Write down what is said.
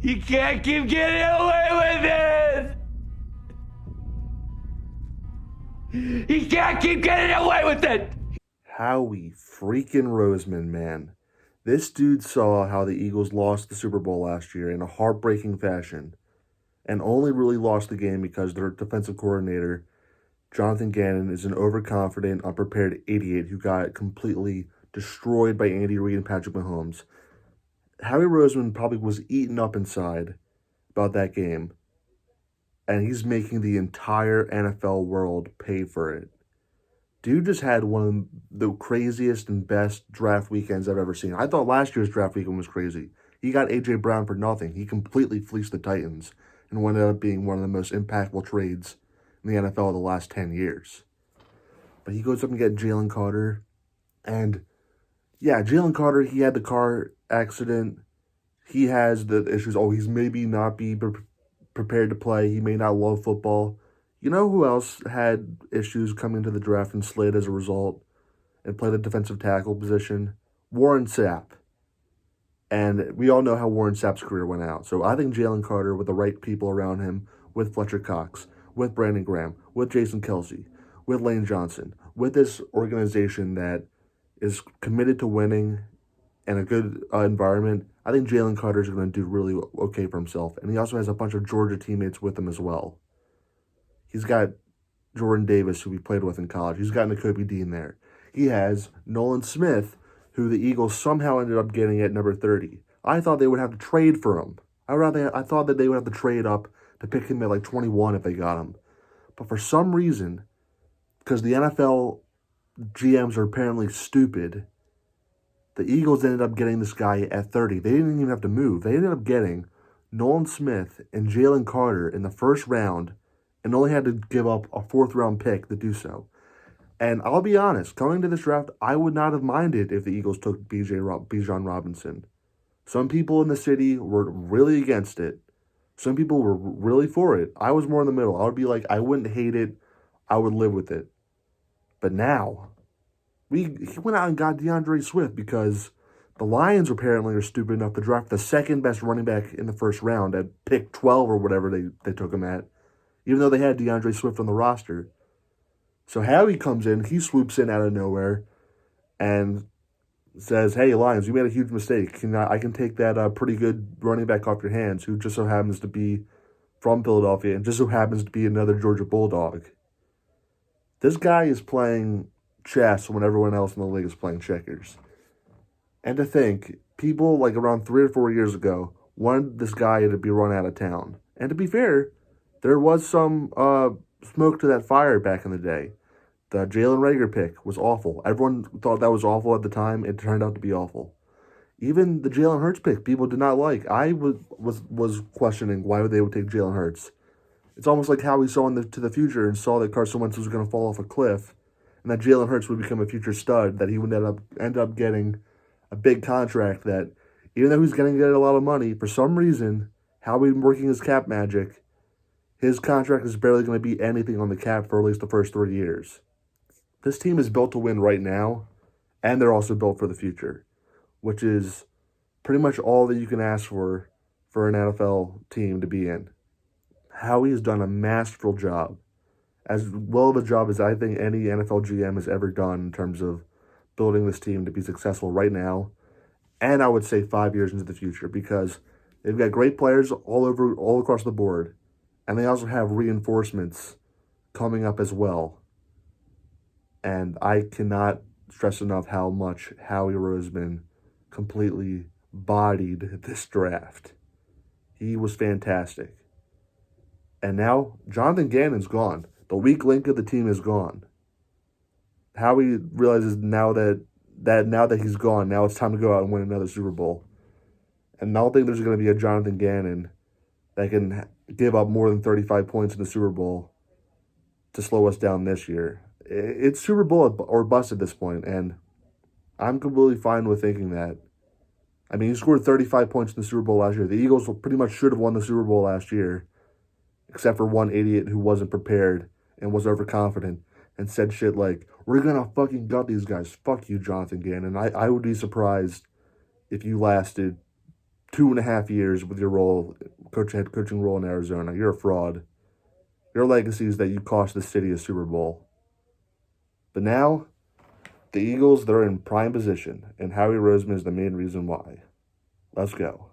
You can't keep getting away with it! You can't keep getting away with it! Howie freaking Roseman, man. This dude saw how the Eagles lost the Super Bowl last year in a heartbreaking fashion and only really lost the game because their defensive coordinator, Jonathan Gannon, is an overconfident, unprepared idiot who got completely destroyed by Andy Reid and Patrick Mahomes. Howie Roseman probably was eaten up inside about that game, and he's making the entire NFL world pay for it. Dude just had one of the craziest and best draft weekends I've ever seen. I thought last year's draft weekend was crazy. He got A.J. Brown for nothing. He completely fleeced the Titans and ended up being one of the most impactful trades in the NFL of the last 10 years. But he goes up and gets Jalen Carter. And, yeah, Jalen Carter, he had the car accident. He has the issues. Oh, he's maybe not be prepared to play. He may not love football. You know who else had issues coming into the draft and slid as a result and played a defensive tackle position? Warren Sapp. And we all know how Warren Sapp's career went out. So I think Jalen Carter, with the right people around him, with Fletcher Cox, with Brandon Graham, with Jason Kelsey, with Lane Johnson, with this organization that is committed to winning and a good environment, I think Jalen Carter is going to do really okay for himself. And he also has a bunch of Georgia teammates with him as well. He's got Jordan Davis, who he played with in college. He's got Nakobe Dean there. He has Nolan Smith, who the Eagles somehow ended up getting at number 30. I thought they would have to trade for him. I thought that they would have to trade up to pick him at like 21 if they got him. But for some reason, because the NFL GMs are apparently stupid, the Eagles ended up getting this guy at 30. They didn't even have to move. They ended up getting Nolan Smith and Jalen Carter in the first round and only had to give up a fourth-round pick to do so. And I'll be honest, going to this draft, I would not have minded if the Eagles took Bijan Robinson. Some people in the city were really against it. Some people were really for it. I was more in the middle. I would be like, I wouldn't hate it. I would live with it. But now, he went out and got DeAndre Swift because the Lions apparently are stupid enough to draft the second best running back in the first round at pick 12 or whatever they took him at, even though they had DeAndre Swift on the roster. So Howie comes in, he swoops in out of nowhere and says, hey, Lions, you made a huge mistake. I can take that pretty good running back off your hands, who just so happens to be from Philadelphia and just so happens to be another Georgia Bulldog. This guy is playing chess when everyone else in the league is playing checkers. And to think, people like around 3 or 4 years ago wanted this guy to be run out of town. And to be fair, there was some smoke to that fire back in the day. The Jalen Reagor pick was awful. Everyone thought that was awful at the time. It turned out to be awful. Even the Jalen Hurts pick, people did not like. I was questioning why they would take Jalen Hurts. It's almost like how we saw into the future and saw that Carson Wentz was going to fall off a cliff, and that Jalen Hurts would become a future stud. That he would end up getting a big contract. That even though he's going to get a lot of money, for some reason, how he's working his cap magic, his contract is barely going to be anything on the cap for at least the first 3 years. This team is built to win right now, and they're also built for the future, which is pretty much all that you can ask for an NFL team to be in. Howie has done a masterful job, as well of a job as I think any NFL GM has ever done in terms of building this team to be successful right now, and I would say 5 years into the future, because they've got great players all across the board, and they also have reinforcements coming up as well. And I cannot stress enough how much Howie Roseman completely bodied this draft. He was fantastic. And now Jonathan Gannon's gone. The weak link of the team is gone. Howie realizes now that he's gone, now it's time to go out and win another Super Bowl. And I don't think there's going to be a Jonathan Gannon that can give up more than 35 points in the Super Bowl to slow us down this year. It's Super Bowl or bust at this point, and I'm completely fine with thinking that. I mean, he scored 35 points in the Super Bowl last year. The Eagles pretty much should have won the Super Bowl last year, except for one idiot who wasn't prepared and was overconfident and said shit like, we're going to fucking gut these guys. Fuck you, Jonathan Gannon. I would be surprised if you lasted 2.5 years with your head coaching role in Arizona. You're a fraud. Your legacy is that you cost the city a Super Bowl. But now, the Eagles, they're in prime position, and Howie Roseman is the main reason why. Let's go.